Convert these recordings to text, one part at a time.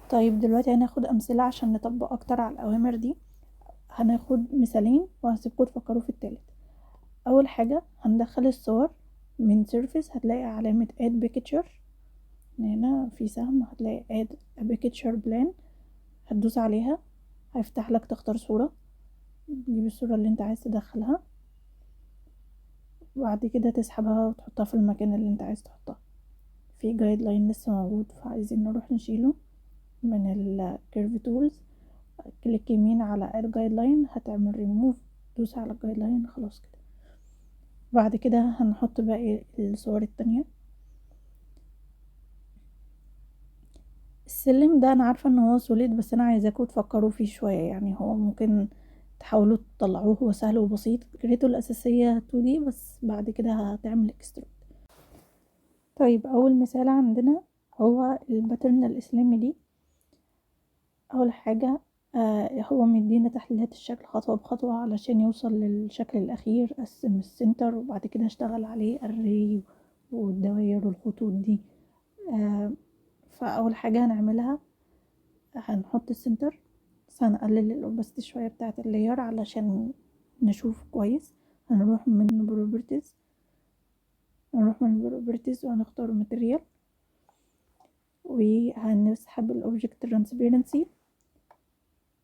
طيب دلوقتي هناخد امثلة عشان نطبق اكتر على الاوامر دي. هناخد مثالين وهسيبكم تفكروا في التالت. اول حاجة هندخل الصور من سيرفيس، هتلاقي علامة add picture، هنا في سهم هتلاقي add a picture plan، هتدوس عليها هيفتح لك تختار صورة، تجيب الصورة اللي انت عايز تدخلها، وبعد كده تسحبها وتحطها في المكان اللي انت عايز تحطها. في جايد لاين لسه موجود فعايزين نروح نشيله من الكيرف تولز، كليك يمين على add guideline هتعمل remove، دوس على guideline خلاص كده. بعد كده هنحط باقي الصور التانية. السلم ده انا عارفة ان هو سوليد، بس انا عايزاكم تفكروا فيه شوية، يعني هو ممكن تحاولوا تطلعوه، هو سهل وبسيط، فكرته الاساسية 2D بس بعد كده هتعمل اكسترود. طيب اول مثال عندنا هو الباترن الاسلامي دي. اول حاجة هو مدينا تحليلات الشكل خطوة بخطوة علشان يوصل للشكل الاخير. قسم السنتر وبعد كده اشتغل عليه الري والدوائر والخطوط دي. فاول حاجة هنعملها هنحط السنتر، بس هنقلل الاوباستي شوية بتاعة اللاير علشان نشوف كويس. هنروح من بروبرتيز وهنختار ماتيريال، وهنسحب الاوبجكت ترانسبيرنسي،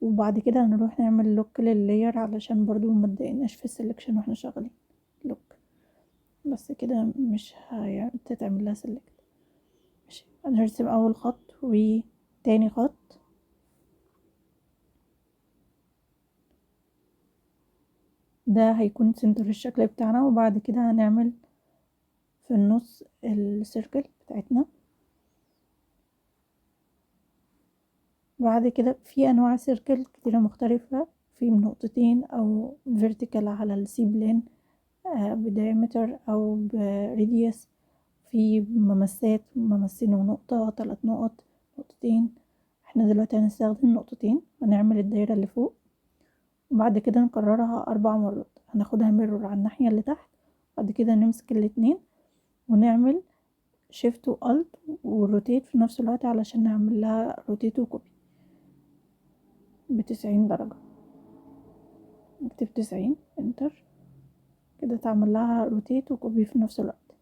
وبعد كده هنروح نعمل لوك لللاير علشان برضو ما تضايقناش في السلكشن واحنا شغالين. لوك بس كده مش هتتعمل لها سلكت. ماشي، هنرسم اول خط وتاني خط، ده هيكون سنتر الشكل بتاعنا، وبعد كده هنعمل في النص السيركل بتاعتنا. بعد كده في انواع سيركل كتيرة مختلفة، في نقطتين او فيرتيكال على السي بلين بدايمتر او بريديوس، في ممسين ونقطة، 3 نقط، نقطتين. احنا دلوقتي هنستخدم نقطتين، هنعمل الدايرة اللي فوق وبعد كده نكررها 4 مرات. هناخدها ميرور على الناحية اللي تحت، بعد كده نمسك الاتنين ونعمل شيفت والت وروتيت في نفس الوقت علشان نعمل لها روتيت وكوبي ب90 درجة. نكتب 90 انتر كده، تعمل لها روتيت وكوبي في نفس الوقت.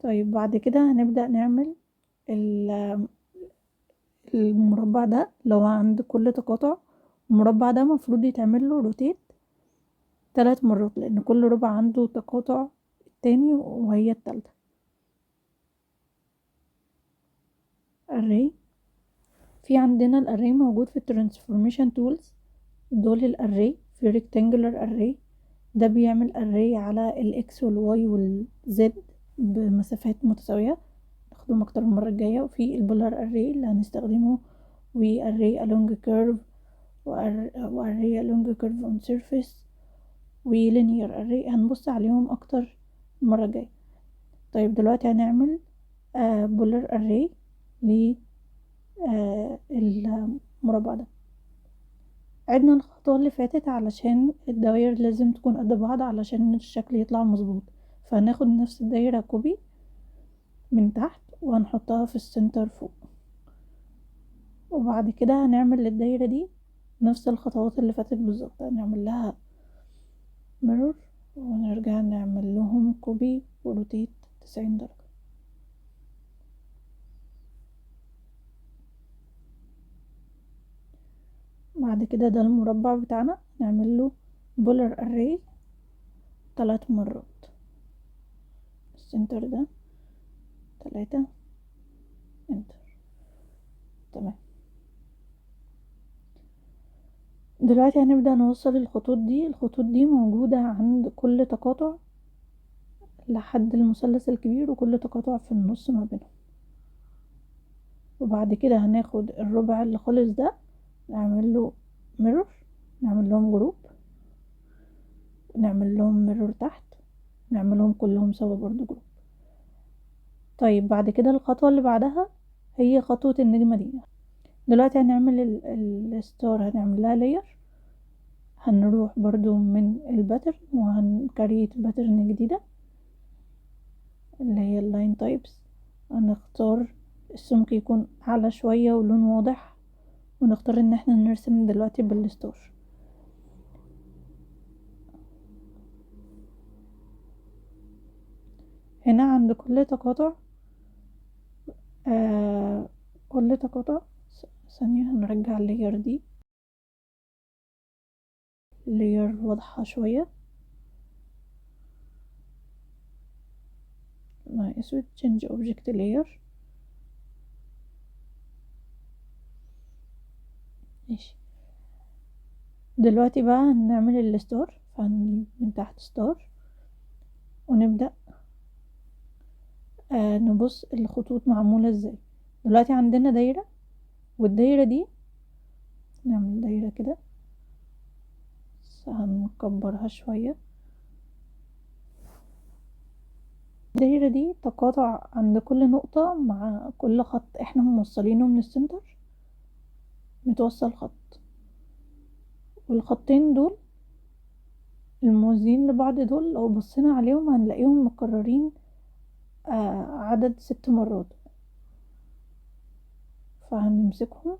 طيب بعد كده هنبدأ نعمل المربع ده. لو عند كل تقاطع المربع ده مفروض يتعمل له روتيت 3 مرات، لان كل ربع عنده تقاطع التاني وهي التالتة. array، في عندنا الاري موجود في الترانسفورميشن تولز. دول الاري في rectangular array، ده بيعمل array على الاكس والواي والزد بمسافات متساوية، ناخدهم اكتر المرة الجاية. وفي البولار array اللي هنستخدمه، و array along curve، و array along curve on surface، و linear array هنبص عليهم اكتر المرة الجاية. طيب دلوقتي هنعمل بولار array للمربع ده. عدنا الخطوة اللي فاتت علشان الدوائر لازم تكون قد بعض علشان الشكل يطلع مظبوط. فهناخد نفس الدايرة كوبي من تحت وهنحطها في السنتر فوق، وبعد كده هنعمل للدايرة دي نفس الخطوات اللي فاتت بالظبط. هنعمل لها ميرور ونرجع نعمل لهم كوبي وروتيت 90 درجة. بعد كده ده المربع بتاعنا نعمل له بولر اري 3 مرات، السنتر ده 3 انتر. تمام، دلوقتي هنبدأ نوصل الخطوط دي موجودة عند كل تقاطع لحد المثلث الكبير، وكل تقاطع في النص ما بينهم. وبعد كده هناخد الربع اللي خالص ده نعمل له ميرور، نعمل لهم جروب، نعمل لهم ميرور تحت، نعملهم كلهم سوا برضو جروب. طيب بعد كده الخطوة اللي بعدها هي خطوة النجمة دي. دلوقتي هنعمل الستار، هنعمل لها لاير، هنروح برضو من الباترن وهنكريت باترن جديدة اللي هي اللاين تايبس. هنختار السمك يكون اعلى شوية ولون واضح، ونختار ان احنا نرسم دلوقتي بالستور. هنا عند كل تقاطع كل تقاطع ثانية هنرجع اللير دي، اللير واضحة شوية مع اسود change object layer. ماشي، دلوقتي بقى هنعمل الستار، فهنجيب من تحت ستار ونبدأ نبص الخطوط معمولة ازاي. دلوقتي عندنا دايرة، والدايرة دي نعمل دايرة كده بس هنكبرها شوية. الدايرة دي تقاطع عند كل نقطة مع كل خط احنا موصلينه من السنتر، متوصل خط، والخطين دول الموازيين لبعض دول لو بصينا عليهم هنلاقيهم مكررين عدد 6 مرات. فهنمسكهم،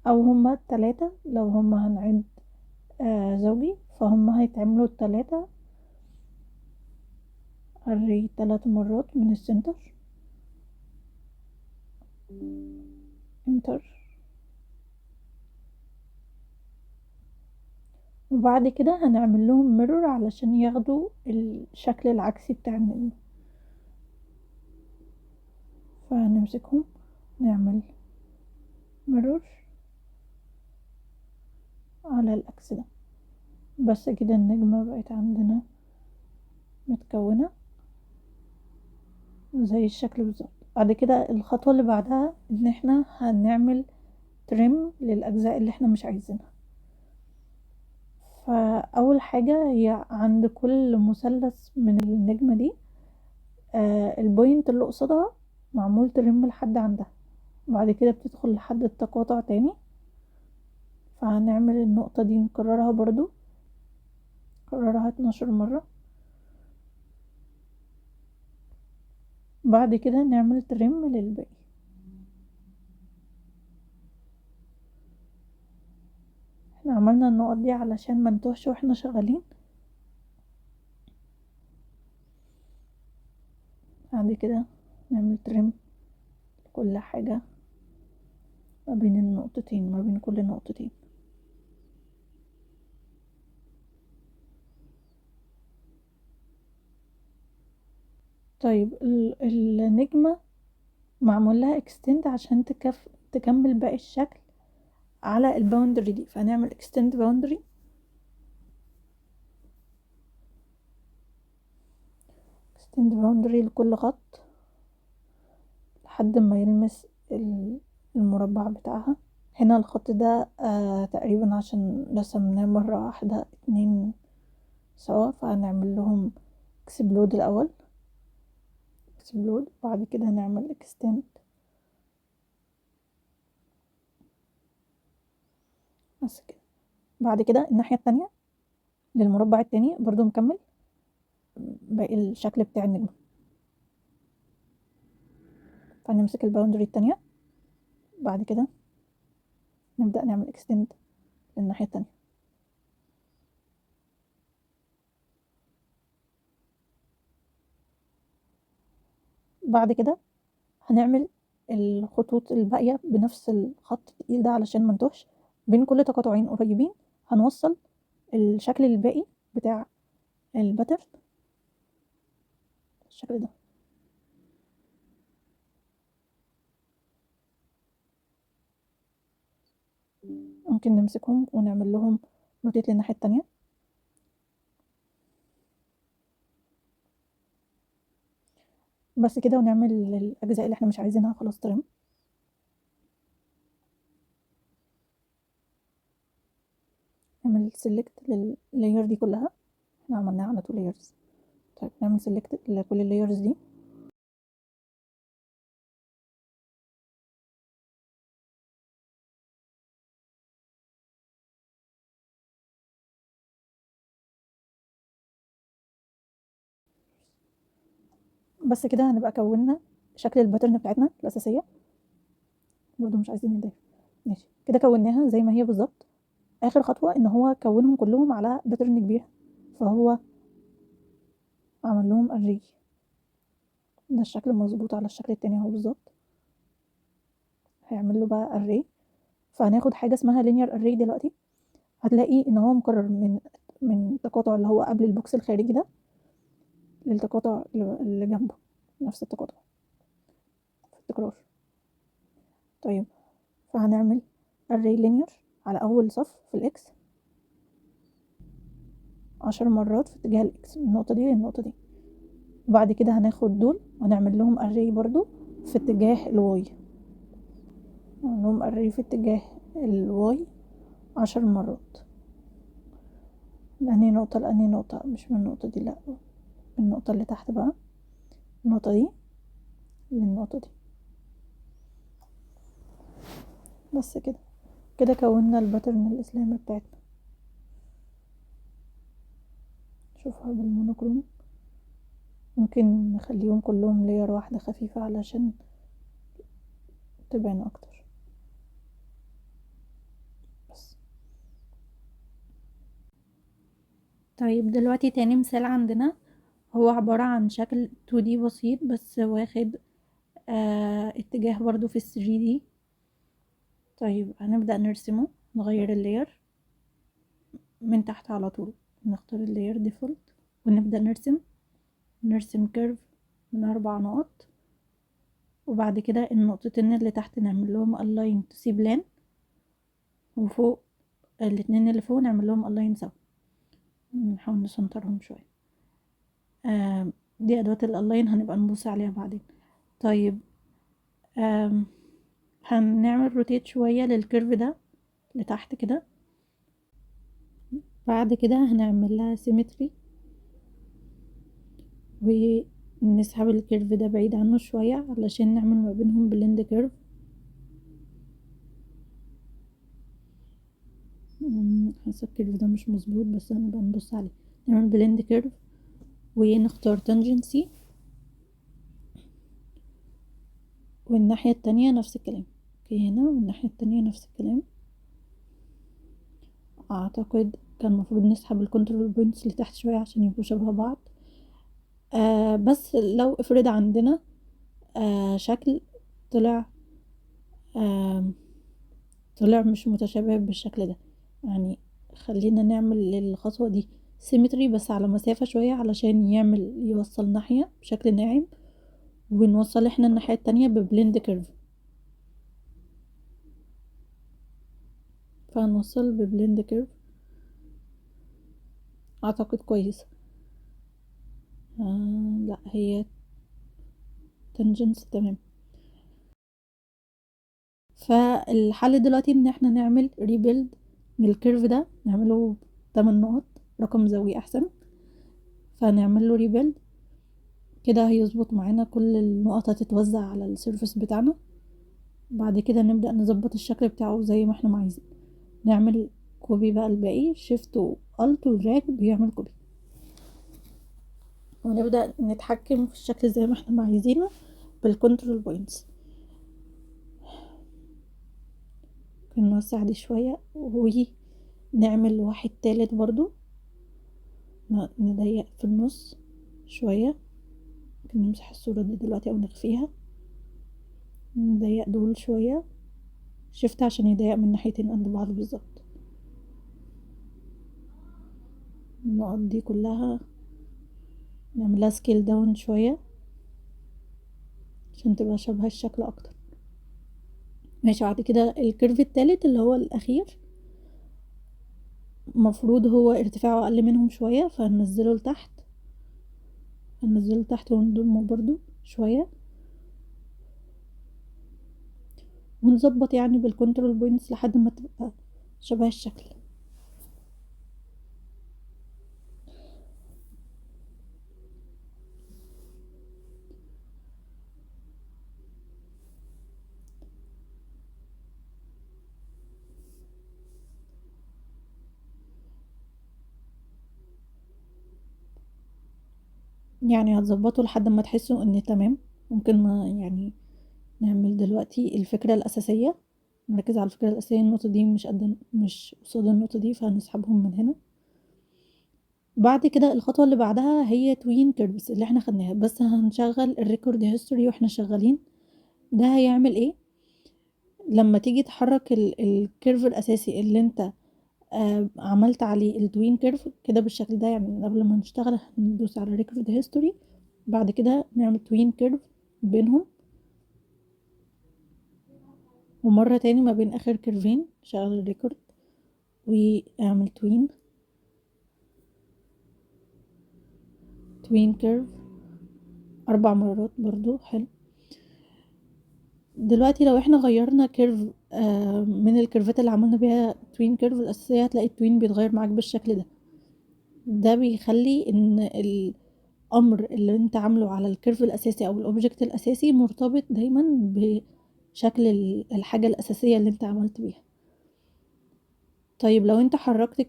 او هما 3 لو هما هنعد زوجي، فهما هيتعملوا 3 array 3 مرات من السنتر. انتر. وبعد كده هنعمل لهم ميرور علشان ياخدوا الشكل العكسي بتاع النجم. فهنمسكهم نعمل ميرور على العكس ده. بس كده النجمة بقت عندنا متكونة زي الشكل بالظبط. بعد كده الخطوة اللي بعدها ان احنا هنعمل تريم للأجزاء اللي احنا مش عايزينها. فأول حاجة هي عند كل مثلث من النجمة دي البوينت اللي قصادها معمول ترم لحد عندها، بعد كده بتدخل لحد التقاطع تاني. فهنعمل النقطة دي نكررها برضو، نكررها 12 مرة. بعد كده نعمل ترم للباقي. احنا عملنا النقط دي علشان ما نتوهش واحنا شغالين. بعد كده نعمل ترم لكل حاجة ما بين النقطتين، ما بين كل نقطتين. طيب النجمة معمول لها اكستند عشان تكمل باقي الشكل على الباوندري دي. فهنعمل اكستند باوندري، اكستند باوندري لكل خط لحد ما يلمس المربع بتاعها. هنا الخط ده تقريبا عشان رسمناه مرة واحدة 2 سوا، فهنعمل لهم اكسبلود الأول، اكسبلود، بعد كده هنعمل اكستند. بس كده. بعد كده الناحية التانية للمربع التاني برضو نكمل باقي الشكل بتاع النجمة. فنمسك الباوندري التانية، بعد كده نبدأ نعمل اكستند للناحية التانية. بعد كده هنعمل الخطوط الباقية بنفس الخط التقيل ده علشان منتوهش بين كل تقاطعين قريبين. هنوصل الشكل الباقي بتاع الباترن بالشكل ده. ممكن نمسكهم ونعمل لهم روتيت للناحية التانية. بس كده، ونعمل الأجزاء اللي احنا مش عايزينها خلاص ترم. نعمل سيلكت لللاير دي كلها، احنا عملناها على 2 layers. طيب نعمل سيلكت لكل اللايرز دي. بس كده هنبقى كونا شكل الباترن بتاعتنا الاساسيه، برضو مش عايزين نضيف. ماشي كده كوناها زي ما هي بالظبط. اخر خطوه ان هو كونهم كلهم على باترن كبير، فهو عمل لهم اري. ده الشكل مظبوط على الشكل التاني اهو بالظبط. هيعمل له بقى اري. فهناخد حاجه اسمها linear array دلوقتي. هتلاقي ان هو مكرر من التقاطع اللي هو قبل البوكس الخارجي ده للتقاطع اللي جنبه، نفس التقاطع في التكرار. طيب فهنعمل array linear على اول صف في الاكس 10 مرات في اتجاه الاكس من النقطه دي للنقطه دي. وبعد كده هناخد دول ونعمل لهم array برضو في اتجاه الواي، نعمل لهم array في اتجاه الواي 10 مرات. من انهي نقطه لانهي نقطه؟ مش من النقطه دي، لا، من النقطه اللي تحت بقى، النقطه دي للنقطه دي. بس كده، كده كوننا الباترن الاسلامي بتاعتنا. شوفها بالمونوكروم، ممكن نخليهم كلهم لير واحدة خفيفة علشان تبان اكتر. بس طيب دلوقتي تاني مثال عندنا هو عبارة عن شكل 2D بسيط بس واخد اتجاه برضو في 3D. طيب هنبدأ نرسمه، نغير اللير من تحت على طول، نختار اللير ديفولت ونبدأ نرسم كيرف من 4 نقط. وبعد كده النقطتين اللي تحت نعمل لهم align to C plane، وفوق الاتنين اللي فوق نعمل لهم align سوا. نحاول نسنترهم شوية. دي ادوات الالاين هنبقى نبص عليها بعدين. طيب هنعمل روتيت شوية للكيرف ده لتحت كده. بعد كده هنعمل لها سيمتري ونسحب الكيرف ده بعيد عنه شوية علشان نعمل ما بينهم بلند كيرف. حاسه الكيرف ده مش مظبوط بس هنبقى نبص عليه. نعمل بلند كيرف ونختار تانجنسي، والناحية التانية نفس الكلام. اوكي هنا والناحية التانية نفس الكلام. اعتقد كان المفروض نسحب الكنترول بوينتس اللي تحت شوية عشان يبقوا شبه بعض. بس لو افرض عندنا شكل طلع طلع مش متشابه بالشكل ده، يعني خلينا نعمل الخطوة دي سيمتري بس على مسافة شوية علشان يوصل ناحية بشكل ناعم، ونوصل احنا الناحية التانية ببلند كيرف. فهنوصل ببلند كيرف اعتقد كويس. لا هي تنجنس تمام. فالحل دلوقتي ان احنا نعمل ريبيلد للكيرف ده، نعمله 8 نقط، رقم زوجي احسن. فنعمل له ريبيلد كده هيظبط معانا، كل النقط هتتوزع على السيرفس بتاعنا. بعد كده نبدأ نظبط الشكل بتاعه زي ما احنا عايزين. نعمل كوبي بقى الباقي، شيفت والت ودراج بيعمل كوبي، ونبدأ نتحكم في الشكل زي ما احنا عايزينه بالكنترول بوينتس. نوسع دي شوية ونعمل واحد تالت برضو، نضيق في النص شوية. ممكن نمسح الصورة دي دلوقتي او نخفيها. نضيق دول شوية، شفت عشان يضيق من ناحيتين قد بعض بالظبط. النقط دي كلها نعملها سكيل داون شوية عشان تبقى شبه الشكل اكتر. ماشي، بعد كده الكيرف التالت اللي هو الاخير مفروض هو ارتفاعه اقل منهم شوية، فهننزله لتحت، هننزله لتحت ونضمه برضو شوية، ونظبط يعني بالكنترول بوينتس لحد ما تبقى شبه الشكل. يعني هتظبطه لحد ما تحسوا ان تمام ممكن يعني نعمل دلوقتي الفكرة الأساسية، نركز على الفكرة الأساسية. النقطة دي مش قصاد النقطة دي، فهنسحبهم من هنا. بعد كده الخطوة اللي بعدها هي توين كيرفز اللي احنا خدناها، بس هنشغل الريكورد هيستوري واحنا شغالين. ده هيعمل ايه؟ لما تيجي تحرك الكيرف الأساسي اللي انت عملت عليه التوين كيرف كده بالشكل ده، يعني قبل ما نشتغل هندوس على ريكورد هيستوري، بعد كده نعمل توين كيرف بينهم، ومرة تاني ما بين آخر كيرفين شغل الريكورد واعمل توين كيرف 4 مرات برضو. حلو. دلوقتي لو احنا غيرنا كيرف من الكيرفات اللي عملنا بيها توين كيرف الأساسية، هتلاقي التوين بيتغير معاك بالشكل ده. ده بيخلي ان الأمر اللي انت عامله على الكيرف الأساسي أو الأوبجكت الأساسي مرتبط دايما بشكل الحاجة الأساسية اللي انت عملت بيها. طيب لو انت حركت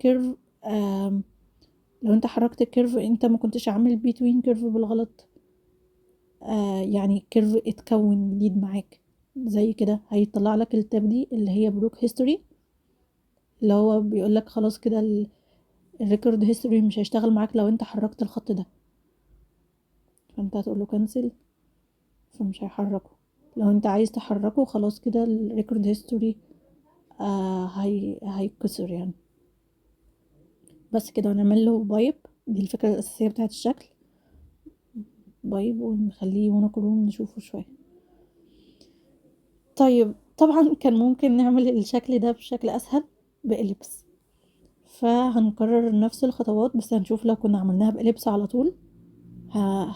كيرف انت ما كنتش عامل بين كيرف بالغلط، يعني كيرف اتكون جديد معاك زي كده، هيطلع لك التاب دي اللي هي بلوك هيستوري، اللي هو بيقول لك خلاص كده الريكورد هيستوري مش هيشتغل معاك لو انت حركت الخط ده، فانت هتقول له كنسل فمش هيحركه. لو انت عايز تحركه خلاص كده الريكورد هيستوري هيكسر يعني. بس كده ونعمل له بايب. دي الفكرة الأساسية بتاعت الشكل، بايب، ونخليه مونوكروم نشوفه شوية. طيب طبعا كان ممكن نعمل الشكل ده بشكل أسهل بإليبس، فهنكرر نفس الخطوات، بس هنشوف لو كنا عملناها بإليبس على طول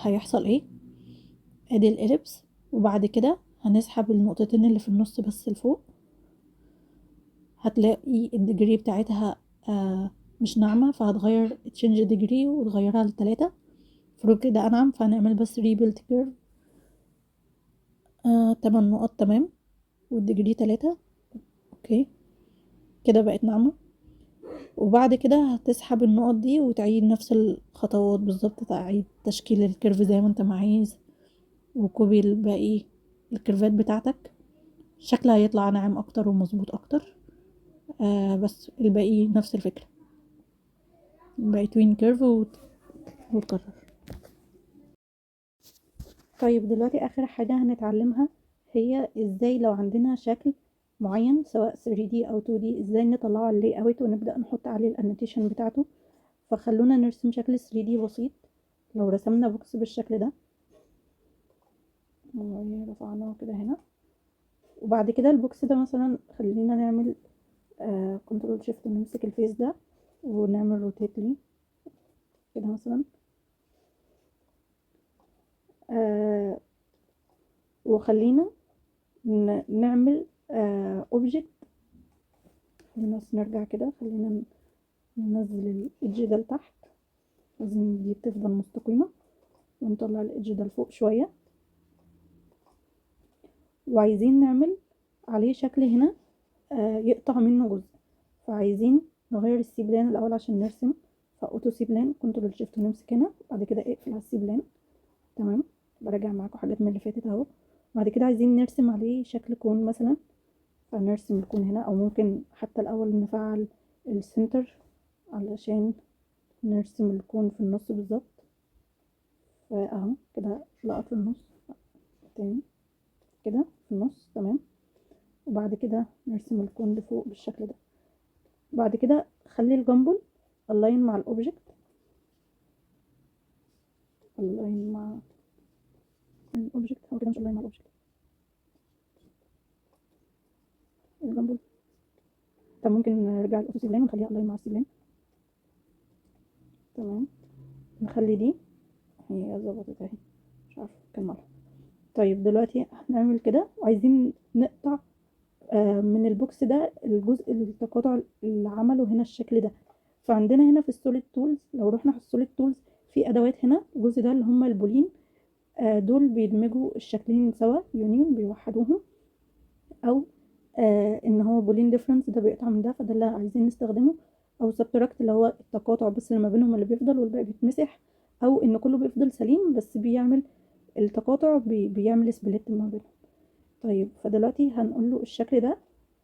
هيحصل ايه. ادي الإليبس، وبعد كده هنسحب النقطتين اللي في النص بس لفوق، هتلاقي الديجري بتاعتها مش ناعمة، فهتغير تشينج ديجري وتغيرها ل3. فروق كده أنعم، فهنعمل بس ريبيلد كيرف 8 نقط. تمام، والديجري 3. اوكي كده بقت ناعمة. وبعد كده هتسحب النقط دي وتعيد نفس الخطوات بالظبط، تعيد تشكيل الكيرف زي ما انت عايز، وكوبي الباقي الكيرفات بتاعتك، شكلها هيطلع ناعم اكتر ومظبوط اكتر. بس الباقي نفس الفكرة، الباقي توين كيرف وتكرر. طيب دلوقتي اخر حاجة هنتعلمها هي ازاي لو عندنا شكل معين سواء 3D او 2D ازاي نطلعه على اللاي اوت ونبدأ نحط عليه الانوتيشن بتاعته. فخلونا نرسم شكل 3D بسيط. لو رسمنا بوكس بالشكل ده، رفعناه كده هنا، وبعد كده البوكس ده مثلا خلينا نعمل كنترول شيفت نمسك الفيس ده ونعمل روتيت ليه كده مثلا. وخلينا نعمل اوبجكت. خلينا بس نرجع كده، خلينا ننزل الايدج ده لتحت، لازم دي تفضل مستقيمة، ونطلع الايدج ده لفوق شوية، وعايزين نعمل عليه شكل هنا يقطع منه جزء. فعايزين نغير السي بلان الاول عشان نرسم، فاوتو سي بلان كنترول شيفت ونمسك هنا، بعد كده اقفل على السي بلان. تمام، براجع معاكم حاجات من اللي فاتت اهو. بعد كده عايزين نرسم عليه شكل كون مثلا، فنرسم الكون هنا، او ممكن حتى الاول نفعل السنتر علشان نرسم الكون في النص بالظبط. فاهو كده لقط في النص تاني كده في النص. تمام، وبعد كده نرسم الكون لفوق بالشكل ده. بعد كده خلي الجامبل الاين مع الاوبجكت، الاين مع الاوبجكت، هو كده مش الاين مع الاوبجكت الجامبل. طب ممكن نرجع الاوتو سيبلين ونخليها الاين مع السيبلين. تمام، نخلي دي هي ظبطت اهي، مش عارفه كملها. طيب دلوقتي هنعمل كده، وعايزين نقطع من البوكس ده الجزء التقاطع اللي عمله هنا الشكل ده. فعندنا هنا في السوليد تولز، لو رحنا في السوليد تولز في ادوات هنا الجزء ده اللي هم البولين، دول بيدمجوا الشكلين سوا، يونيون بيوحدوهم، او ان هو بولين ديفرنس ده بيقطع من ده، فده اللي عايزين نستخدمه. او سبتراكت اللي هو التقاطع بس اللي ما بينهم اللي بيفضل والباقي بيتمسح، او ان كله بيفضل سليم بس بيعمل التقاطع بيعمل سبليت ما بينهم. طيب فدلوقتي هنقول له الشكل ده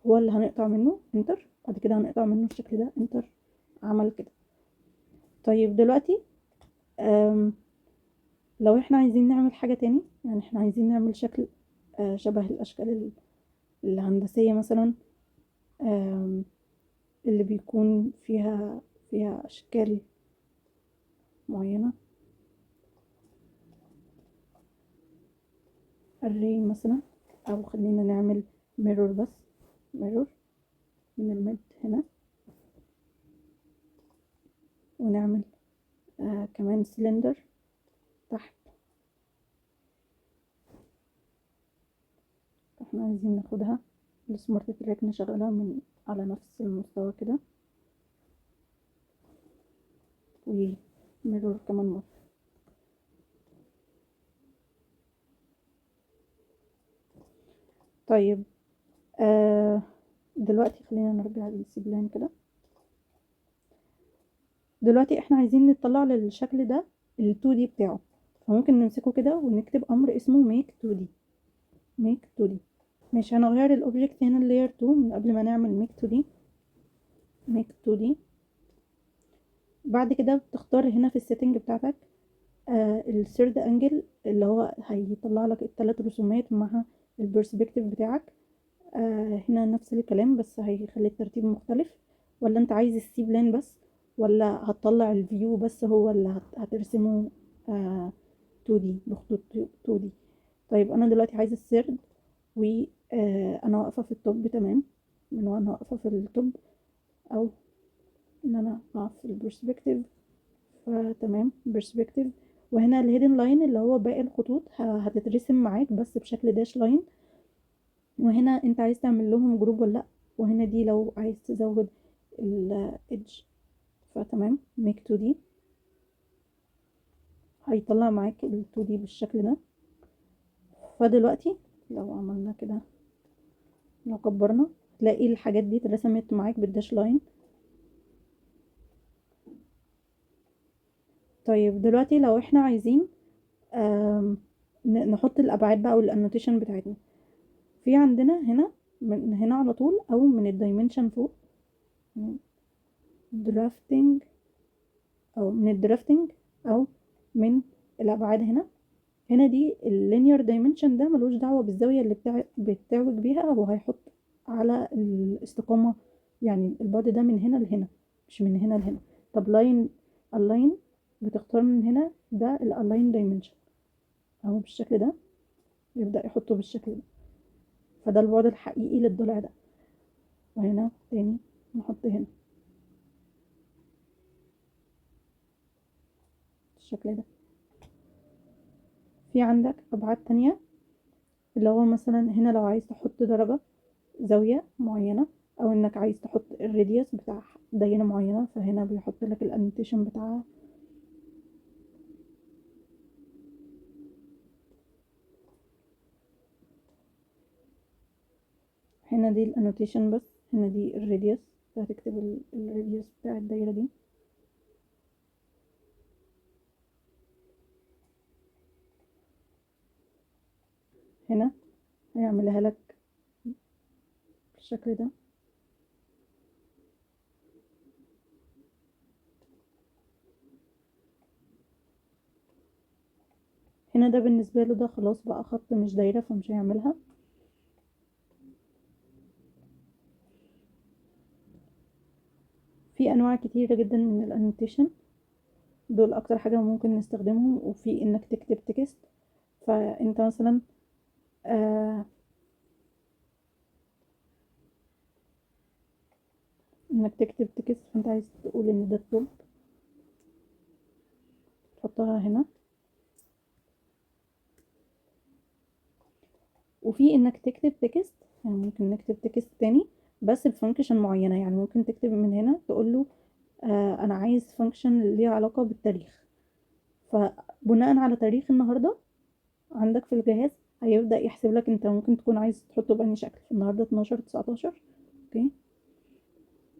هو اللي هنقطع منه انتر، بعد كده هنقطع منه الشكل ده انتر، عمل كده. طيب دلوقتي لو احنا عايزين نعمل حاجة تاني، يعني احنا عايزين نعمل شكل شبه الاشكال الهندسية مثلا، اللي بيكون فيها اشكال معينة، array مثلا، او خلينا نعمل mirror بس، mirror من المد هنا، ونعمل كمان سلندر تحت. احنا عايزين ناخدها السمارت تراك نشغلها من على نفس المستوى كده، وميرور كمان مرة. طيب دلوقتي خلينا نرجع للسيبلان كده. دلوقتي احنا عايزين نطلع للشكل ده ال 2D بتاعه، فممكن نمسكه كده ونكتب امر اسمه make 2D. make 2D مش هنغير الاوبجكت هنا layer 2 من قبل ما نعمل make 2D. make 2D بعد كده بتختار هنا في السيتنج بتاعتك الثيرد انجل اللي هو هيطلع لك الثلاث رسومات مع البرسبكتيف بتاعك. هنا نفس الكلام بس هيخلي الترتيب مختلف. ولا انت عايز السي بلان بس، ولا هتطلع الفيو بس هو اللي هترسمه 2D بخطوط 2D. طيب انا دلوقتي عايزه السرد، وانا واقفه في التوب تمام، من وانا واقفه في التوب، او ان انا اقف في البرسبكتيف، فتمام برسبكتيف. وهنا الهيدن لاين اللي هو باقي الخطوط هتترسم معاك بس بشكل داش لاين. وهنا انت عايز تعمل لهم جروب ولا لا، وهنا دي لو عايز تزود الإدج، فتمام make 2D هيطلع معاك ال 2D بالشكل ده. فدلوقتي لو عملنا كده، لو كبرنا تلاقي الحاجات دي اترسمت معاك بالداش لاين. طيب دلوقتي لو احنا عايزين نحط الابعاد بقى والانوتيشن بتاعتنا، في عندنا هنا من هنا على طول او من الدايمنشن فوق، درافتنج، او من الدرافتنج، او من الابعاد هنا. هنا دي اللينير دايمنشن ده ملوش دعوه بالزاويه اللي بتعوج بيها، هو هيحط على الاستقامه، يعني البعد ده من هنا لهنا مش من هنا لهنا. طب لاين الاين بتختار من هنا، ده الالاين دايمنشن اهو بالشكل ده، يبدا يحطه بالشكل ده، فده البعد الحقيقي للضلع ده. وهنا تاني نحط هنا بالشكل ده. في عندك ابعاد تانية، اللي هو مثلا هنا لو عايز تحط درجة زاوية معينة، او انك عايز تحط الراديوس بتاع دايرة معينة، فهنا بيحط لك الانوتيشن بتاعها. هنا دي الانوتيشن بس، هنا دي الراديوس، فهتكتب الراديوس بتاع الدايرة دي. هنا هيعملها لك بالشكل ده. هنا ده بالنسبة له ده خلاص بقى خط مش دايرة، فمش هيعملها. في انواع كتيرة جدا من الانوتيشن، دول اكتر حاجة ممكن نستخدمهم. وفي انك تكتب تكست، فانت مثلا آه انك تكتب تكست، فانت عايز تقول ان ده الطب، تحطها هنا. وفي انك تكتب تكست، يعني ممكن نكتب تكست تاني بس بفانكشن معينة، يعني ممكن تكتب من هنا تقول له انا عايز فانكشن ليها علاقة بالتاريخ، فبناء على تاريخ النهاردة عندك في الجهاز هيبدأ يحسب لك انت ممكن تكون عايز تحطه بأني شكل. النهاردة 12/19، اوكي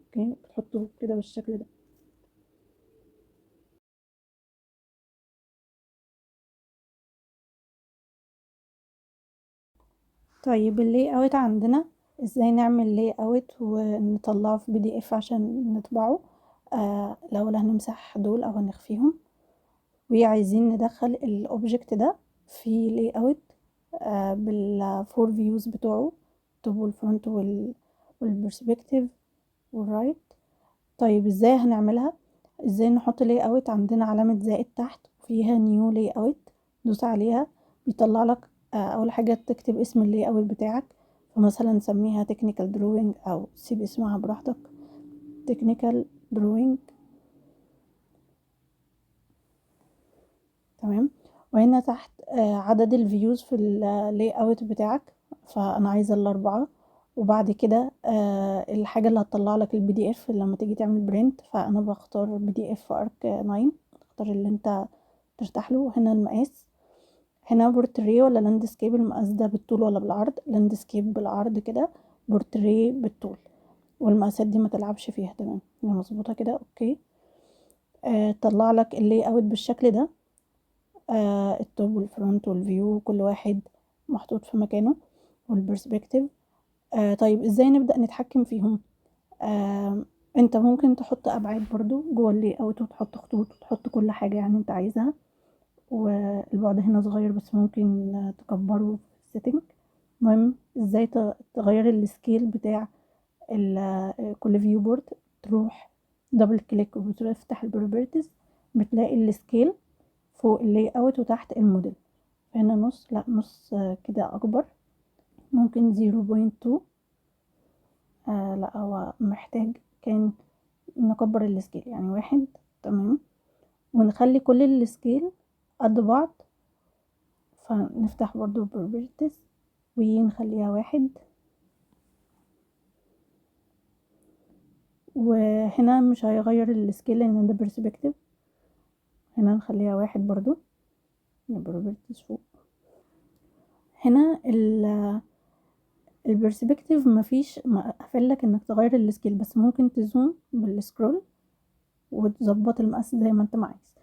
اوكي تحطه كده بالشكل ده. طيب اللاي اوت عندنا ازاي نعمل لاي اوت ونطلعه في PDF عشان نطبعه. الاول هنمسح دول او هنخفيهم، وعايزين ندخل الاوبجكت ده في لاي اوت بالفور فيوز بتوعه، التوب والفرونت والبرسبكتيف والرايت. طيب ازاي هنعملها؟ ازاي نحط لاي اوت؟ عندنا علامة زائد تحت وفيها نيو لاي اوت، دوس عليها بيطلع لك اول حاجة تكتب اسم اللاي اوت بتاعك، فمثلا نسميها تكنيكال دروينج او سيب اسمها براحتك تكنيكال دروينج. تمام. وهنا تحت عدد الفيوز في اللاي اوت بتاعك، فانا عايزه الاربعه. وبعد كده الحاجه اللي هتطلع لك PDF لما تيجي تعمل برنت، فانا بختار PDF ارك 9، اختار اللي انت ترتاح له. هنا المقاس، هنا بورتريه ولا لاندسكيب، المقاس ده بالطول ولا بالعرض؟ لاندسكيب بالعرض كده، بورتريه بالطول، والمقاسات دي ما تلعبش فيها. تمام، مظبوطه كده، اوكي. طلع لك اللاي اوت بالشكل ده، التوب والفرونت والفيو كل واحد محطوط في مكانه، والبرسبكتيف. طيب ازاي نبدأ نتحكم فيهم؟ انت ممكن تحط ابعاد برضو جوه اللاي اوت، وتحط خطوط وتحط كل حاجة يعني انت عايزها. والبعد هنا صغير بس ممكن تكبره في السيتنج. المهم ازاي تغير السكيل بتاع كل فيو بورد. تروح دبل كليك وبتفتح البروبرتيز، بتلاقي السكيل فوق اللاي اوت وتحت الموديل. هنا نص، لا نص كده اكبر، ممكن 0.2. لا هو محتاج كان نكبر السكيل يعني 1. تمام، ونخلي كل السكيل قد بعض، فنفتح برضو properties ونخليها 1. وهنا مش هيغير السكيل لان ده برسبكتيف، هنا نخليها 1 برضو، properties فوق. هنا البرسبكتيف مفيش قافلك انك تغير السكيل، بس ممكن تزوم بالسكرول وتظبط المقاس زي ما انت عايز.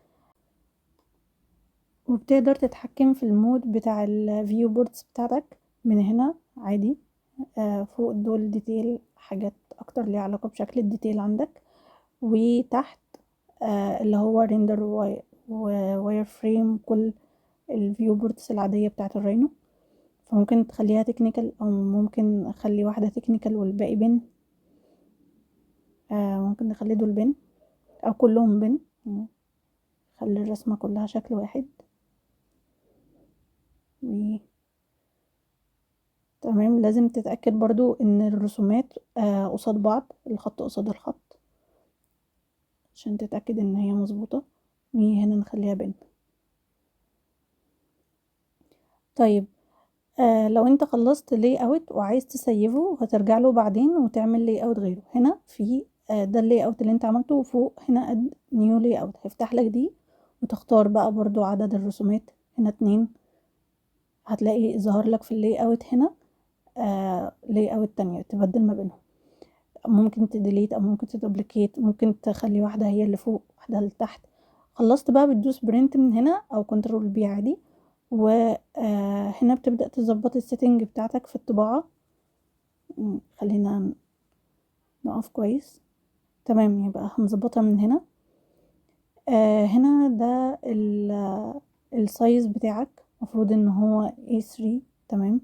وبتقدر تتحكم في المود بتاع الفيو بوردز بتاعتك من هنا عادي. فوق دول ديتيل، حاجات اكتر ليها علاقة بشكل الديتيل عندك. وتحت اللي هو ريندر وواير فريم، كل الفيو بوردز العادية بتاعت الرينو. فممكن تخليها تكنيكال او ممكن اخلي واحدة تكنيكال والباقي بن. ممكن نخلي دول بن او كلهم بن، خلي الرسمة كلها شكل واحد. تمام، لازم تتأكد برضو ان الرسومات قصاد بعض، الخط قصاد الخط، عشان تتأكد ان هي مظبوطة. وهنا نخليها بين. طيب لو انت خلصت لاي اوت وعايز تسيفه، هترجع له بعدين وتعمل لاي اوت غيره. هنا في ده اللاي اوت اللي انت عملته، وفوق هنا اد نيو لاي اوت هيفتح لك دي، وتختار بقى برضو عدد الرسومات. هنا 2، هتلاقي ظهر لك في اللاي اوت هنا لاي اوت تانية تبدل ما بينهم. ممكن تديليت او ممكن تدوبليكيت، ممكن تخلي واحدة هي اللي فوق واحدة اللي تحت. خلصت بقى بتدوس برنت من هنا او كنترول بي عادي، وهنا بتبدأ تظبط السيتنج بتاعتك في الطباعة. خلينا نقف كويس. تمام، يبقى هنظبطها من هنا. هنا ده السايز بتاعك، مفروض ان هو A3. تمام،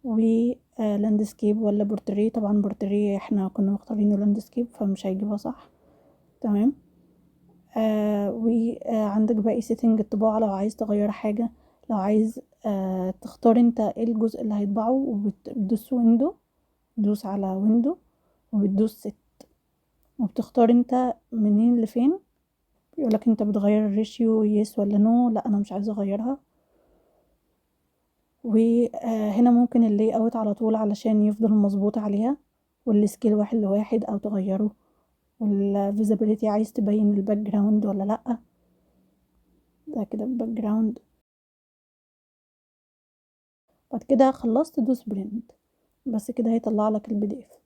ولاندسكيب ولا بورتريه؟ طبعا بورتريه، احنا كنا مختارينه لاندسكيب فمش هيجيبها صح. تمام. وعندك باقي سيتنج الطباعة لو عايز تغير حاجة. لو عايز تختار انت ايه الجزء اللي هيطبعه، وبتدوس ويندو، دوس على ويندو وبتدوس ست، وبتختار انت منين لفين. يقولك انت بتغير الريشيو يس ولا نو. لا انا مش عايزة اغيرها. وهنا ممكن اللاي اوت على طول علشان يفضل مظبوط عليها، والسكيل 1 ل1 او تغيره. والفيزابيليتي عايز تبين الباك جراوند ولا لا. ده كده الباك جراوند. بعد كده خلصت دوس برنت، بس كده هيطلع لك PDF.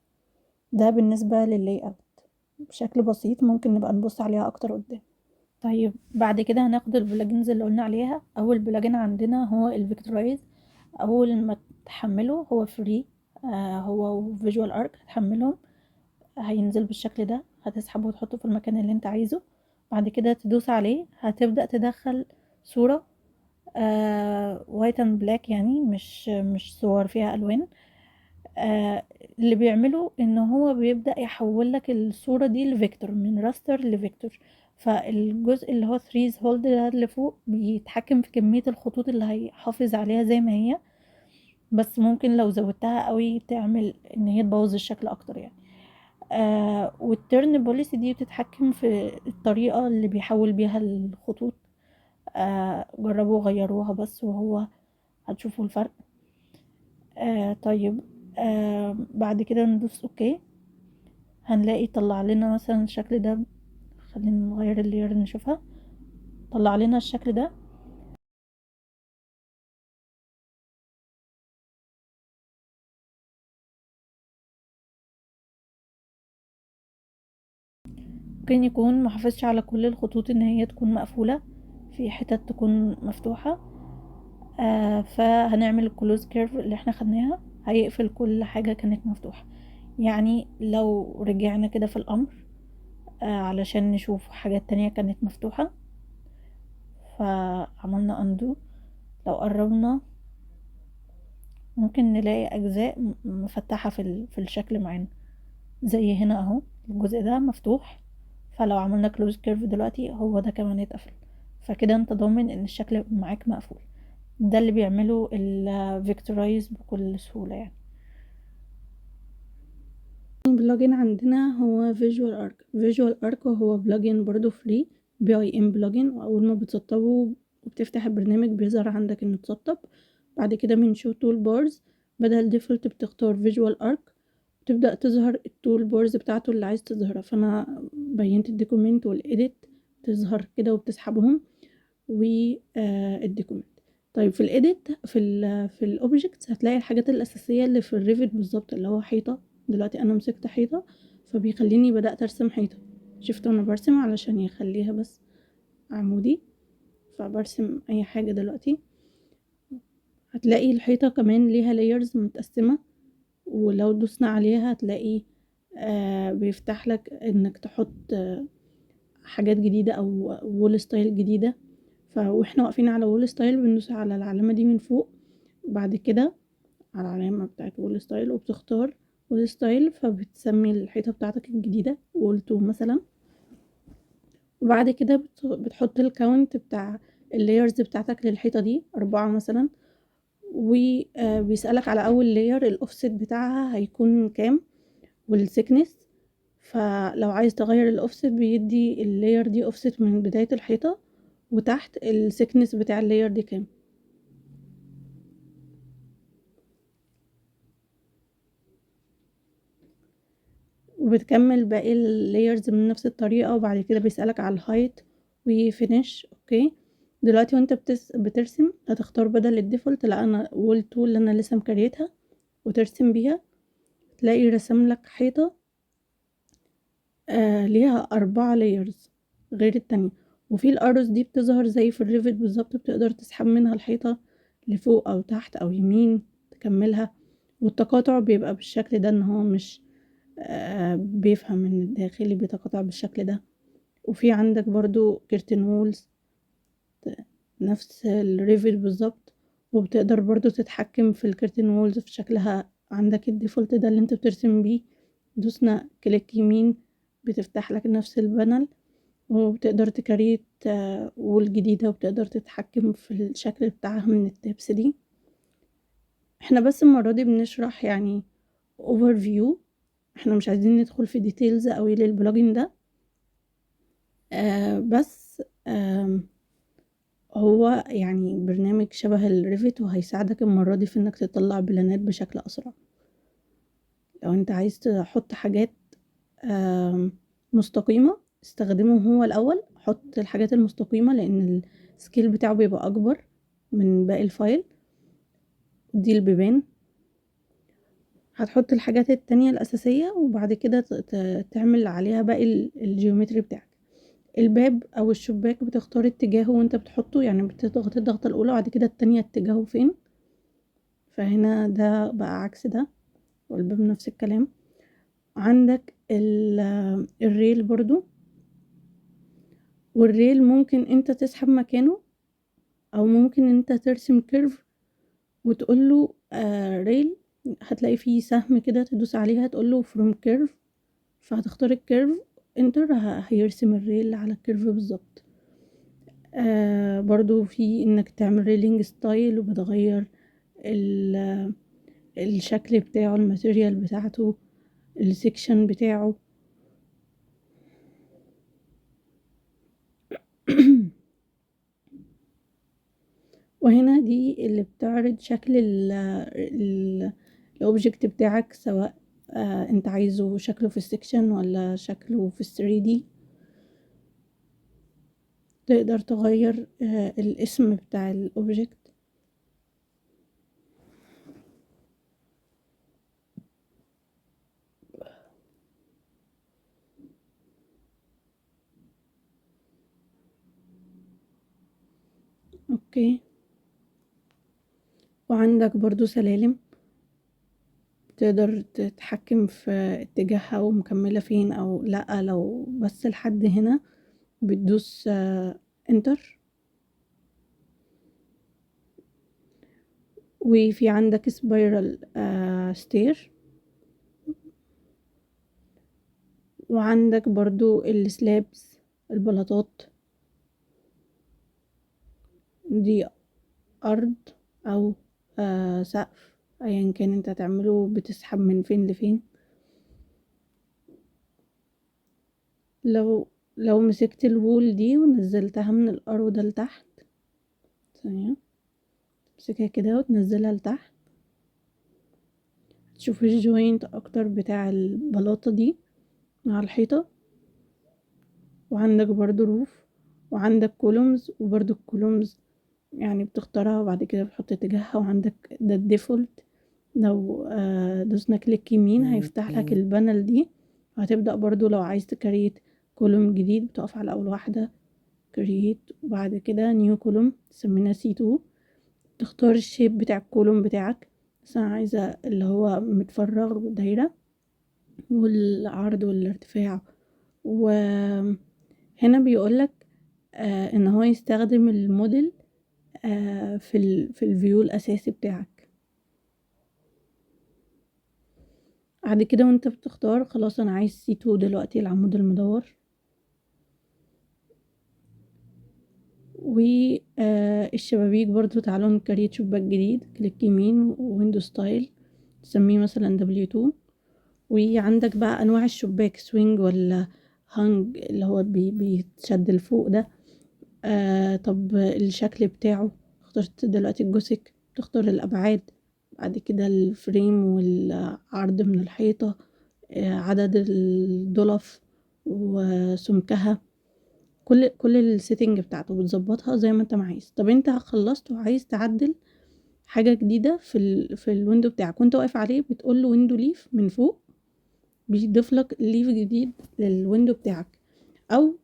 ده بالنسبة لللاي اوت بشكل بسيط، ممكن نبقى نبص عليها اكتر قدام. طيب بعد كده هناخد البلجنز اللي قلنا عليها. اول بلجن عندنا هو الفيكتورايز. اول ما تحمله هو فري، هو فيجوال ارك، هتحملهم هينزل بالشكل ده، هتسحبه وتحطه في المكان اللي انت عايزه. بعد كده تدوس عليه هتبدأ تدخل صورة وايت اند بلاك، يعني مش صور فيها الوان. اللي بيعمله ان هو بيبدأ يحول لك الصورة دي لفيكتور، من راستر لفيكتور. فالجزء اللي هو 3 هولد ده اللي فوق بيتحكم في كمية الخطوط اللي هيحافظ عليها زي ما هي، بس ممكن لو زودتها قوي تعمل ان هي تبوظ الشكل اكتر يعني. والترن بوليسي دي بتتحكم في الطريقة اللي بيحول بيها الخطوط. جربوا غيروها بس وهو هتشوفوا الفرق. طيب بعد كده ندوس اوكي، هنلاقي طلع لنا مثلا الشكل ده. خلينا نغير اللير نشوفها. طلع لنا الشكل ده. ممكن يكون محافظش على كل الخطوط ان هي تكون مقفولة، في حتت تكون مفتوحة. فهنعمل الكلوز كيرف اللي احنا خدناها، هيقفل كل حاجة كانت مفتوحة. يعني لو رجعنا كده في الأمر علشان نشوف حاجات تانية كانت مفتوحة، فعملنا undo. لو قربنا ممكن نلاقي أجزاء مفتحة في الشكل معانا، زي هنا اهو الجزء ده مفتوح. فلو عملنا close curve دلوقتي هو ده كمان اتقفل، فكده انت ضامن ان الشكل معاك مقفول. ده اللي بيعمله الفيكتورايز بكل سهولة يعني. بلجن عندنا هو فيجوال ارك وهو بلجن برضو فري، بي اي ام بلجن. واول ما بتسطبه وبتفتح البرنامج بيظهر عندك انه اتسطب. بعد كده من شو تول بارز، بدل ديفولت بتختار فيجوال ارك، تبدأ تظهر التول بارز بتاعته اللي عايز تظهرها. فانا بينت الدوكيمنت والايديت، تظهر كده وبتسحبهم، والدوكيمنت. طيب في الايديت في الاوبجكتس هتلاقي الحاجات الاساسيه اللي في الريفت بالظبط، اللي هو حيطه. دلوقتي انا مسكت حيطه فبيخليني بدات ارسم حيطه. شفت وانا برسم علشان يخليها بس عمودي، فبرسم اي حاجه دلوقتي. هتلاقي الحيطه كمان ليها لايرز متقسمه، ولو دوسنا عليها هتلاقي بيفتح لك انك تحط حاجات جديده او وول ستايل جديده. واحنا واقفين على وول ستايل بندوس على العلامة دي من فوق، بعد كده على العلامة بتاعت وول ستايل، وبتختار وول ستايل، فبتسمي الحيطة بتاعتك الجديدة وول 2 مثلا. وبعد كده بتحط الكاونت بتاع اللايرز بتاعتك للحيطة دي 4 مثلا، وبيسألك على أول لاير الأوفست بتاعها هيكون كام والسيكنس. فلو عايز تغير الأوفست بيدي اللاير دي أوفست من بداية الحيطة، وتحت السيكنس بتاع اللاير دي كام. وبتكمل باقي اللايرز من نفس الطريقة، وبعد كده بيسألك على الهايت وفينيش. اوكي، دلوقتي وانت بترسم هتختار بدل الديفولت، لا انا وول تول اللي انا لسه مكريتها وترسم بيها، تلاقي رسم لك حيطة ليها 4 لايرز غير التانية. وفي الأرز دي بتظهر زي في الريفت بالظبط، بتقدر تسحب منها الحيطة لفوق أو تحت أو يمين تكملها. والتقاطع بيبقى بالشكل ده، ان هو مش بيفهم من الداخلي، بيتقاطع بالشكل ده. وفي عندك برضو كيرتن وولز نفس الريفت بالظبط، وبتقدر برضو تتحكم في الكيرتن وولز في شكلها. عندك الديفولت ده اللي انت بترسم بيه، دوسنا كليك يمين بتفتح لك نفس البانل، وبتقدر تكريت وول جديدة، وبتقدر تتحكم في الشكل بتاعها من التابس دي. احنا بس المرة دي بنشرح يعني اوفر فيو، احنا مش عايزين ندخل في ديتيلز قوي للبلوجين ده. بس هو يعني برنامج شبه الريفت، وهيساعدك المرة دي في انك تطلع بلانات بشكل اسرع. لو انت عايز تحط حاجات مستقيمة استخدمه هو الاول. حط الحاجات المستقيمة لان السكيل بتاعه بيبقى اكبر من باقي الفايل. دي البيبان، هتحط الحاجات التانية الاساسية، وبعد كده تعمل عليها باقي الجيومتري بتاعك. الباب او الشباك بتختار اتجاهه وانت بتحطه، يعني بتضغط الضغطة الاولى وبعد كده التانية اتجاهه فين. فهنا ده بقى عكس ده، والباب نفس الكلام. عندك الريل برضو، والريل ممكن انت تسحب مكانه او ممكن انت ترسم كيرف وتقوله ريل. هتلاقي فيه سهم كده تدوس عليها تقوله فروم كيرف، فهتختار الكيرف انتر هيرسم الريل على الكيرف بالظبط. برضو في انك تعمل ريلينج ستايل وبتغير الشكل بتاعه، الماتيريال بتاعته، السكشن بتاعه. وهنا دي اللي بتعرض شكل الاوبجكت بتاعك، سواء انت عايزه شكله في السكشن ولا شكله في 3D. تقدر تغير الاسم بتاع الاوبجكت. اوكي. وعندك برضو سلالم تقدر تتحكم في اتجاهها ومكملة فين او لا. لو بس لحد هنا بتدوس انتر. وفي عندك سبايرال ستير. وعندك برضو السلابس، البلاطات دي ارض او سقف ايا كان انت تعمله، بتسحب من فين لفين. لو مسكت الوول دي ونزلتها من الارض لتحت، ثانية، تمسكها كده وتنزلها لتحت، تشوف الجوينت اكتر بتاع البلاطة دي مع الحيطة. وعندك برضو روف، وعندك كولومز، وبرضو الكولومز يعني بتختارها وبعد كده بتحط اتجاهها. وعندك ده الديفولت. لو دوسنا كليك يمين هيفتح لك البانل دي، وهتبدأ برضو لو عايز تكريت كولوم جديد بتقف على اول واحدة كرييت، وبعد كده نيو كولوم تسمينا C2. تختار الشيب بتاع الكولوم بتاعك، بس انا عايزة اللي هو متفرغ دايرة، والعرض والارتفاع. وهنا بيقولك ان هو يستخدم الموديل في الفيو الاساسي بتاعك. بعد كده وانت بتختار خلاص انا عايز C2 دلوقتي، العمود المدور. والشبابيك برضو تعالوا نكريت شباك جديد، كليك يمين ويندو ستايل تسميه مثلا W2. وعندك بقى انواع الشباك، سوينج ولا هانج اللي هو بيتشد لفوق ده. طب الشكل بتاعه، اخترت دلوقتي الجوسك، تختار الابعاد، بعد كده الفريم والعرض من الحيطة، عدد الضلف وسمكها، كل السيتنج بتاعته بتظبطها زي ما انت ما عايز. طب انت خلصت وعايز تعدل حاجة جديدة في الويندو بتاعك وانت واقف عليه، بتقول له ويندو ليف من فوق، بيضيف لك ليف جديد للويندو بتاعك. او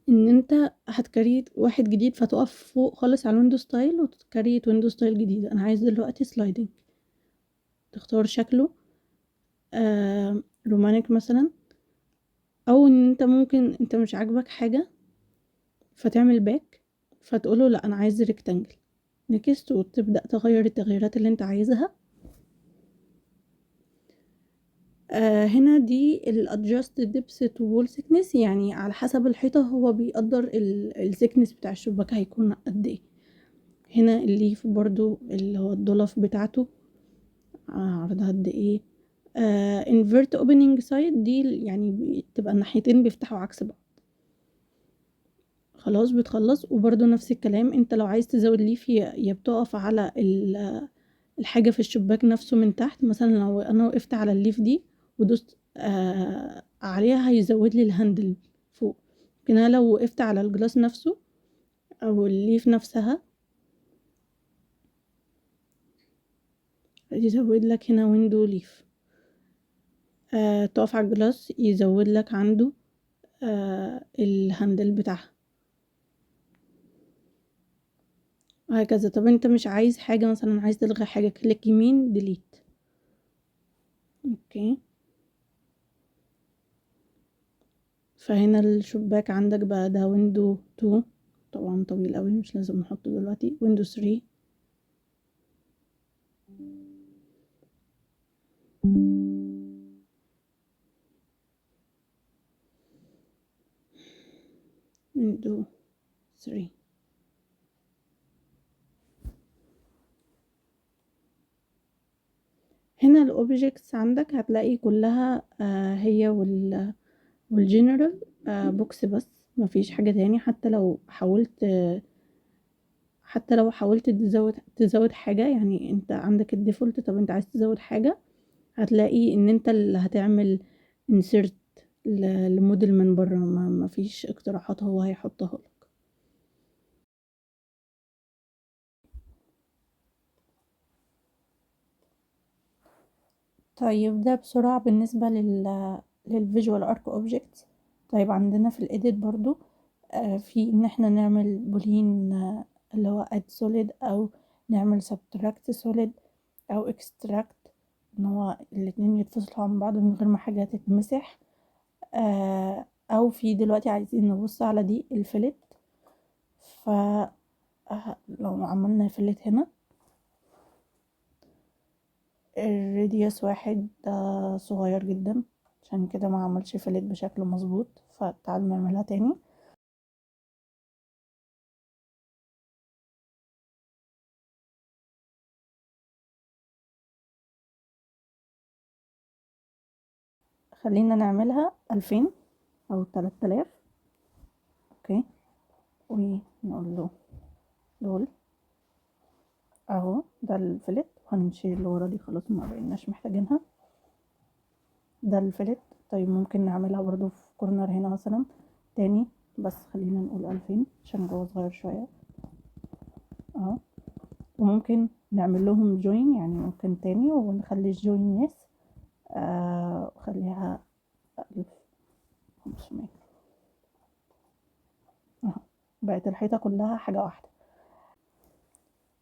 ان انت هتكريت واحد جديد فتقف فوق خالص على الويندو ستايل وتكريت ويندو ستايل جديد. انا عايز دلوقتي سلايدنج، تختار شكله رومانيك مثلا. او ان انت ممكن انت مش عاجبك حاجة فتعمل باك، فتقوله لا انا عايز ريكتانجل، نكست، وتبدأ تغير التغييرات اللي انت عايزها. هنا دي ال adjust depth to wall thickness، يعني على حسب الحيطة هو بيقدر ال thickness بتاع الشباك هيكون قد ايه. هنا الليف برضو اللي هو الضلف بتاعته عرضها قد ايه. invert opening side دي يعني بتبقى الناحيتين بيفتحوا عكس بعض. خلاص بتخلص. وبرضو نفس الكلام، انت لو عايز تزود ليف يا بتقف على الحاجة في الشباك نفسه من تحت. مثلا لو انا وقفت على الليف دي ودوست عليها هيزود لي الهاندل فوق. لكن انا لو وقفت على الجلاس نفسه او الليف نفسها يزود لك هنا ويندو ليف. تقف على الجلاس يزود لك عنده الهاندل بتاعها وهكذا. طب انت مش عايز حاجة مثلا، عايز تلغي حاجة، كليك يمين ديليت. اوكي، فهنا الشباك عندك بقى ده ويندو 2، طبعا طويل قوي مش لازم نحطه دلوقتي. ويندو 3، ويندو 3. هنا الاوبجكتس عندك هتلاقي كلها هي والجنرال بوكس بس، مفيش حاجة تاني. حتى لو حاولت تزود حاجة، يعني انت عندك الديفولت، طب انت عايز تزود حاجة هتلاقي ان انت اللي هتعمل insert لموديل من بره، مفيش اقتراحات هو هيحطها لك. طيب ده بسرعة بالنسبة للفيجوال ارك اوبجكتس. طيب عندنا في الايديت برضو في ان احنا نعمل بولين اللي هو add solid، او نعمل subtract solid، او extract، ان هو الاتنين يتفصلوا عن بعض من غير ما حاجة تتمسح. او في دلوقتي عايزين نبص على دي الفلت، ف لو عملنا فلت هنا الراديوس 1 ده صغير جدا، عشان كده ما عملش فلت بشكل مظبوط، فتعالوا نعملها تاني. خلينا نعملها 2000 او 3000. اوكي، ونقول له دول اهو، ده الفلت، وهنشيل اللي ورا دي خلاص ما بقيناش محتاجينها. ده الفلت. طيب ممكن نعملها برضو في كورنر هنا مثلا تاني، بس خلينا نقول 2000 عشان جوه صغير شوية اهو. وممكن نعمل لهم جوين، يعني ممكن تاني ونخلي الجوين يس خليها 1500 اهو، بقت الحيطة كلها حاجة واحدة.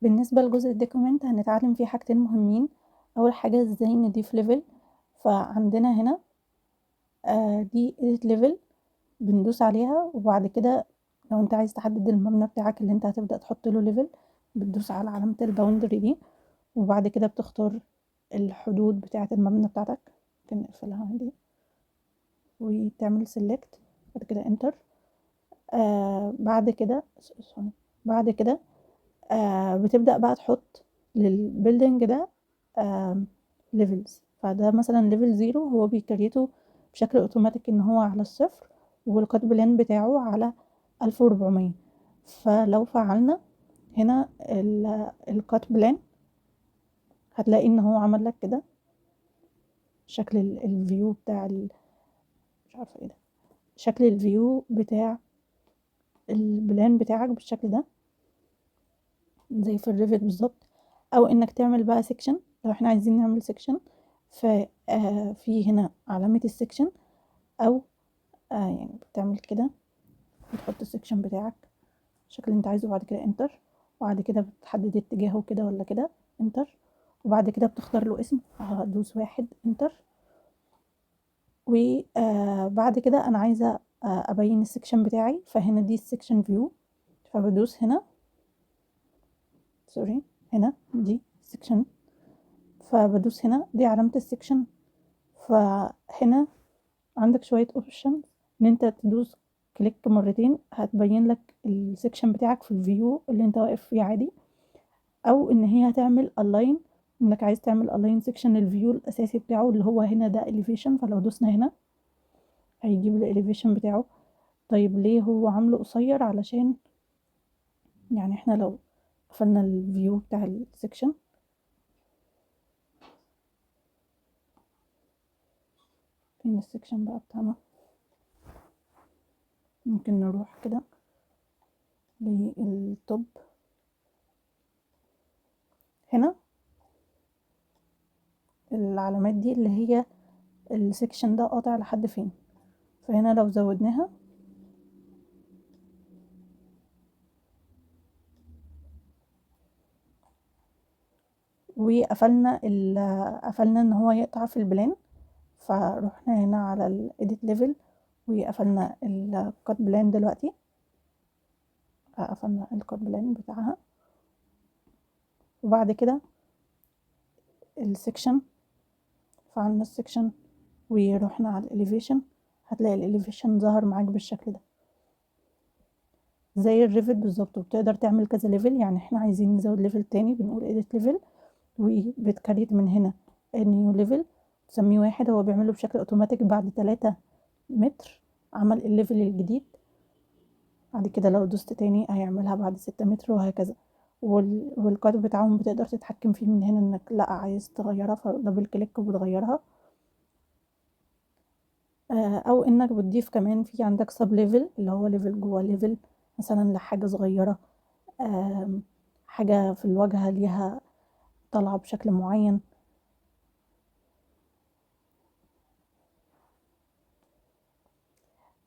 بالنسبة لجزء الدوكيمنت هنتعلم فيه حاجتين مهمين. اول حاجة ازاي نضيف ليفل. فعندنا هنا دي edit level، بندوس عليها، وبعد كده لو انت عايز تحدد المبنى بتاعك اللي انت هتبدأ تحط له ليفل، بتدوس على علامة الباوندري دي، وبعد كده بتختار الحدود بتاعة المبنى بتاعتك. ممكن نقفلها عندي وتعمل select، بعد كده enter. بعد كده بعد كده بتبدأ بقى تحط للبيلدينج ده ليفلز. فده مثلا ليفل 0 هو بيكريته بشكل اوتوماتيك ان هو على الصفر، والكات بلان بتاعه على 1400. فلو فعلنا هنا الكات بلان هتلاقي ان هو عمل لك كده شكل الفيو بتاع مش عارفه ايه ده، شكل الفيو بتاع البلان بتاعك بالشكل ده زي في الريفت بالظبط. او انك تعمل بقى سيكشن، لو احنا عايزين نعمل سيكشن في هنا علامة السيكشن، او يعني بتعمل كده، بتحط السيكشن بتاعك الشكل اللي انت عايزه، وبعد كده انتر، وبعد كده بتحدد اتجاهه كده ولا كده، انتر، وبعد كده بتختار له اسم، هدوس 1 انتر. وبعد كده انا عايزة ابين السيكشن بتاعي، فهنا دي السيكشن فيو، فبدوس هنا سوري، هنا دي سيكشن، فبدوس هنا دي علامة السيكشن. فهنا عندك شوية اوبشن ان انت تدوس كليك مرتين هتبين لك السيكشن بتاعك في الفيو اللي انت واقف فيه عادي، او ان هي هتعمل الاين، انك عايز تعمل الاين سيكشن الفيو الاساسي بتاعه اللي هو هنا ده elevation، فلو دوسنا هنا هيجيب الاليفيشن بتاعه. طيب ليه هو عامله قصير؟ علشان يعني احنا لو قفلنا الفيو بتاع السيكشن، فين السيكشن بقى بتاعنا، ممكن نروح كده للتوب هنا، العلامات دي اللي هي السيكشن ده قاطع لحد فين. فهنا لو زودناها وقفلنا قفلنا ان هو يقطع في البلان، فروحنا هنا على الايديت ليفل وقفلنا الكات بلان. دلوقتي قفلنا الكات بلان بتاعها، وبعد كده السكشن، فعلنا السكشن ورحنا على الاليفيشن، هتلاقي الاليفيشن ظهر معاك بالشكل ده زي الريفت بالظبط. وبتقدر تعمل كذا ليفل، يعني احنا عايزين نزود ليفل تاني بنقول edit ليفل وبتكريت من هنا نيو ليفل تسميه 1. هو بيعمله بشكل اوتوماتيك بعد 3 متر عمل الليفل الجديد. بعد كده لو دوست تاني هيعملها بعد 6 متر وهكذا. والكات بتاعهم بتقدر تتحكم فيه من هنا، انك لا عايز تغيرها فدبل كليك وبتغيرها، او انك بتضيف كمان في عندك سب ليفل اللي هو ليفل جوه ليفل، مثلا لحاجة صغيرة، حاجة في الواجهة ليها طالعة بشكل معين.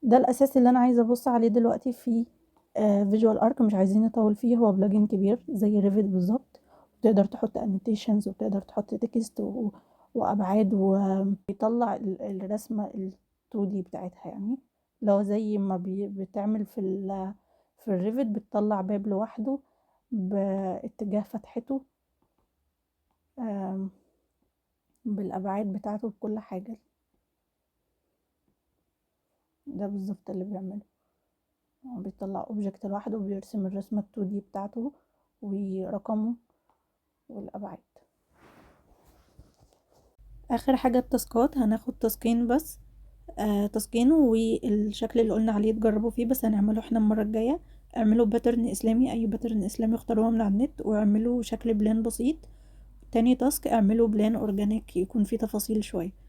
ده الاساس اللي انا عايزة ابص عليه دلوقتي في فيجوال ارك. مش عايزين نطول فيه، هو بلجن كبير زي ريفيت بالظبط، تقدر تحط annotations وتقدر تحط تكست وابعاد، ويطلع الرسمة ال 2D بتاعتها. يعني لو زي ما بتعمل في الريفت بتطلع باب لوحده باتجاه فتحته بالابعاد بتاعته بكل حاجة. ده بالظبط اللي بيعمله، هو بيطلع اوبجكت لوحده وبيرسم الرسمة ال 2D بتاعته ورقمه والابعاد. اخر حاجة التاسكات، هناخد تاسكين بس، تاسكين والشكل اللي قلنا عليه تجربوا فيه، بس هنعمله احنا المرة الجاية. اعملوا باترن اسلامي، اي باترن اسلامي اختاروها من على النت، واعملوا شكل بلان بسيط. تاني تاسك اعملوا بلان اورجانيك يكون فيه تفاصيل شوية.